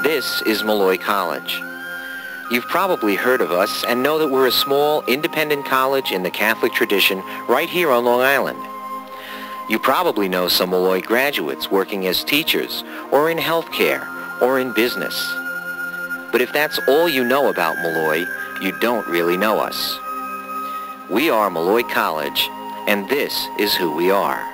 This is Molloy College. You've probably heard of us and know that we're a small, independent college in the Catholic tradition right here on Long Island. You probably know some Molloy graduates working as teachers, or in healthcare, or in business. But if that's all you know about Molloy, you don't really know us. We are Molloy College, and this is who we are.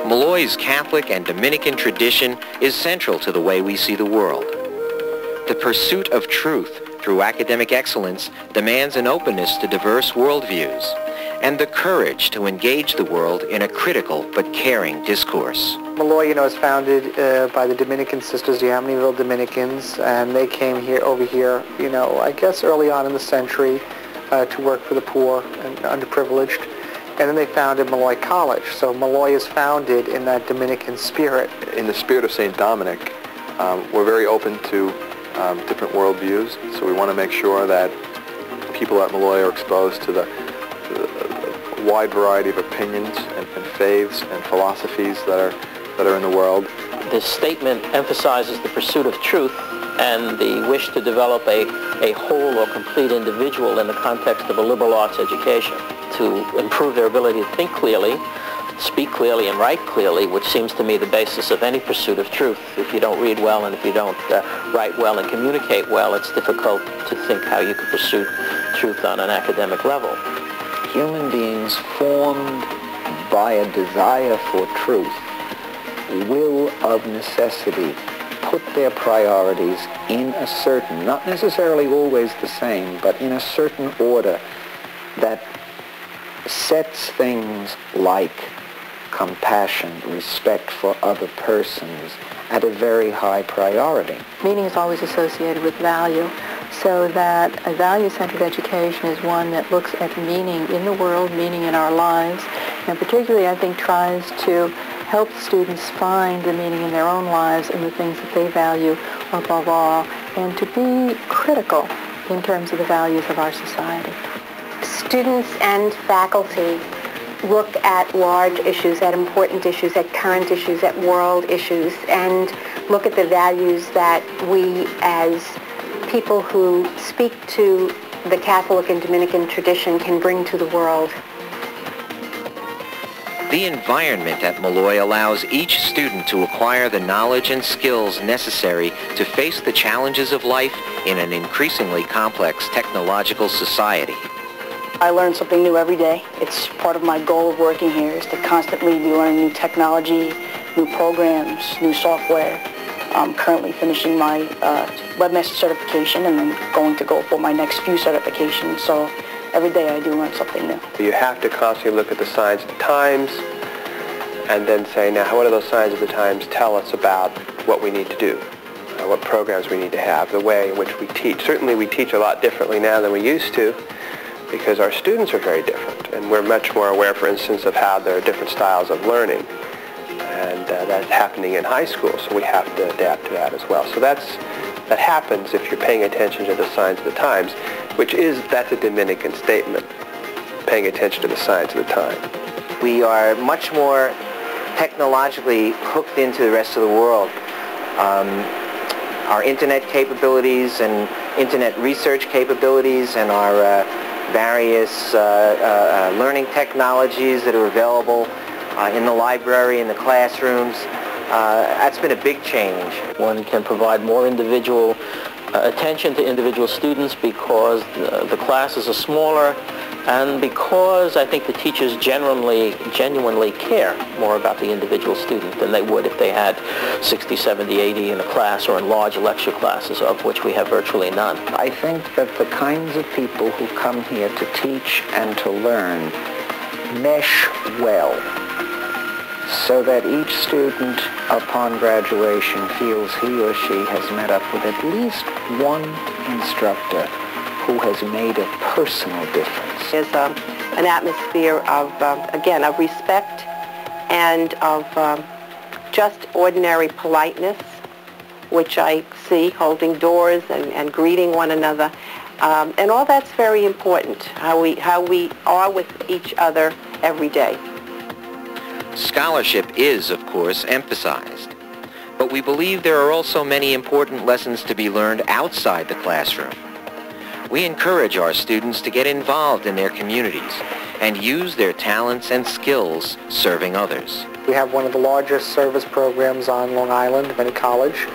Molloy's Catholic and Dominican tradition is central to the way we see the world. The pursuit of truth through academic excellence demands an openness to diverse worldviews and the courage to engage the world in a critical but caring discourse. Molloy, is founded by the Dominican Sisters, the Amityville Dominicans, and they came over here, I guess early on in the century to work for the poor and underprivileged. And then they founded Molloy College. So Molloy is founded in that Dominican spirit. In the spirit of St. Dominic, we're very open to different worldviews. So we want to make sure that people at Molloy are exposed to the wide variety of opinions and faiths and philosophies that are in the world. This statement emphasizes the pursuit of truth and the wish to develop a whole or complete individual in the context of a liberal arts education, to improve their ability to think clearly, speak clearly, and write clearly, which seems to me the basis of any pursuit of truth. If you don't read well and if you don't write well and communicate well, it's difficult to think how you could pursue truth on an academic level. Human beings formed by a desire for truth will of necessity put their priorities in a certain, not necessarily always the same, but in a certain order that sets things like compassion, respect for other persons at a very high priority. Meaning is always associated with value, so that a value-centered education is one that looks at meaning in the world, meaning in our lives, and particularly I think tries to help students find the meaning in their own lives and the things that they value above all, and to be critical in terms of the values of our society. Students and faculty look at large issues, at important issues, at current issues, at world issues, and look at the values that we as people who speak to the Catholic and Dominican tradition can bring to the world. The environment at Molloy allows each student to acquire the knowledge and skills necessary to face the challenges of life in an increasingly complex technological society. I learn something new every day. It's part of my goal of working here is to constantly be learning new technology, new programs, new software. I'm currently finishing my webmaster certification and then going to go for my next few certifications. So every day I do learn something new. You have to constantly look at the signs of the times and then say, now what do those signs of the times tell us about what we need to do, what programs we need to have, the way in which we teach. Certainly we teach a lot differently now than we used to because our students are very different and we're much more aware, for instance, of how there are different styles of learning, and that's happening in high school, so we have to adapt to that as well. So that happens if you're paying attention to the signs of the times, that's a Dominican statement, paying attention to the signs of the time. We are much more technologically hooked into the rest of the world. Our internet capabilities and internet research capabilities and our various learning technologies that are available in the library, in the classrooms, that's been a big change. One can provide more individual attention to individual students because the classes are smaller and because I think the teachers genuinely care more about the individual student than they would if they had 60, 70, 80 in a class or in large lecture classes, of which we have virtually none. I think that the kinds of people who come here to teach and to learn mesh well, so that each student upon graduation feels he or she has met up with at least one instructor who has made a personal difference. There's an atmosphere of, again, of respect and of just ordinary politeness which I see holding doors and greeting one another. And all that's very important, how we are with each other every day. Scholarship is, of course, emphasized, but we believe there are also many important lessons to be learned outside the classroom. We encourage our students to get involved in their communities and use their talents and skills serving others. We have one of the largest service programs on Long Island of any college,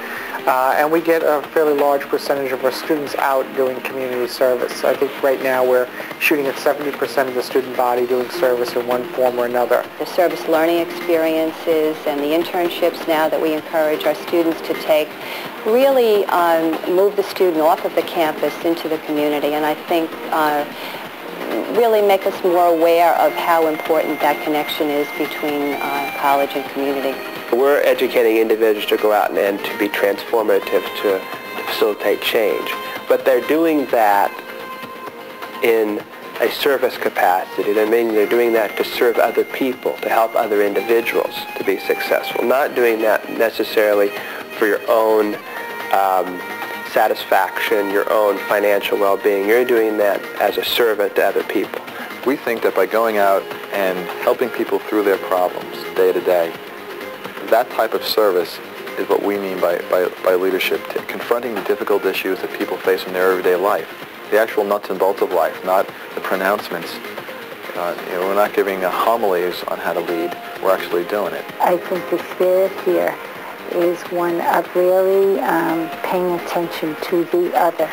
and we get a fairly large percentage of our students out doing community service. I think right now we're shooting at 70% of the student body doing service in one form or another. The service learning experiences and the internships now that we encourage our students to take really move the student off of the campus into the community, and I think really make us more aware of how important that connection is between college and community. We're educating individuals to go out and to be transformative, to facilitate change. But they're doing that in a service capacity. That means they're doing that to serve other people, to help other individuals to be successful. Not doing that necessarily for your own satisfaction, your own financial well-being. You're doing that as a servant to other people. We think that by going out and helping people through their problems day to day, that type of service is what we mean by leadership, confronting the difficult issues that people face in their everyday life, the actual nuts and bolts of life, not the pronouncements. We're not giving homilies on how to lead. We're actually doing it. I think the spirit here is one of really paying attention to the other.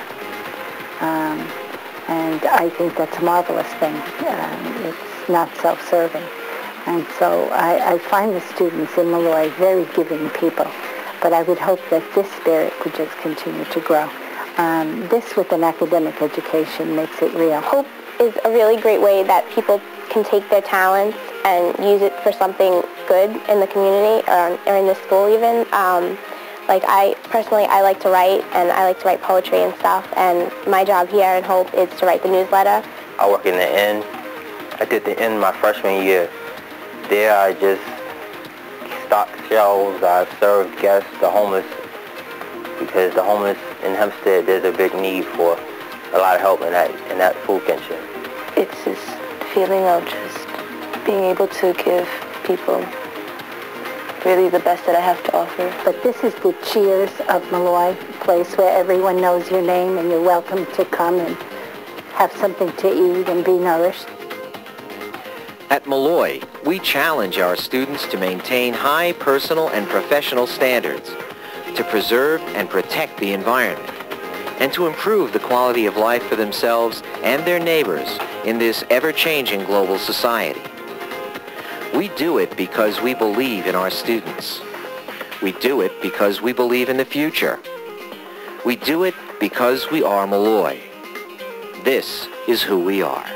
And I think that's a marvelous thing. It's not self-serving. And so I find the students in Molloy very giving people. But I would hope that this spirit would just continue to grow. This with an academic education makes it real. Hope is a really great way that people can take their talents and use it for something good in the community or in the school even. Like I like to write, and I like to write poetry and stuff, and my job here in Hope is to write the newsletter. I work in the inn. I did the inn my freshman year. There I just stocked shelves, I served guests, the homeless, because the homeless in Hempstead, there's a big need for a lot of help in that food kitchen. It's this feeling of just being able to give people really the best that I have to offer. But this is the Cheers of Molloy, a place where everyone knows your name and you're welcome to come and have something to eat and be nourished. At Molloy, we challenge our students to maintain high personal and professional standards, to preserve and protect the environment, and to improve the quality of life for themselves and their neighbors in this ever-changing global society. We do it because we believe in our students. We do it because we believe in the future. We do it because we are Molloy. This is who we are.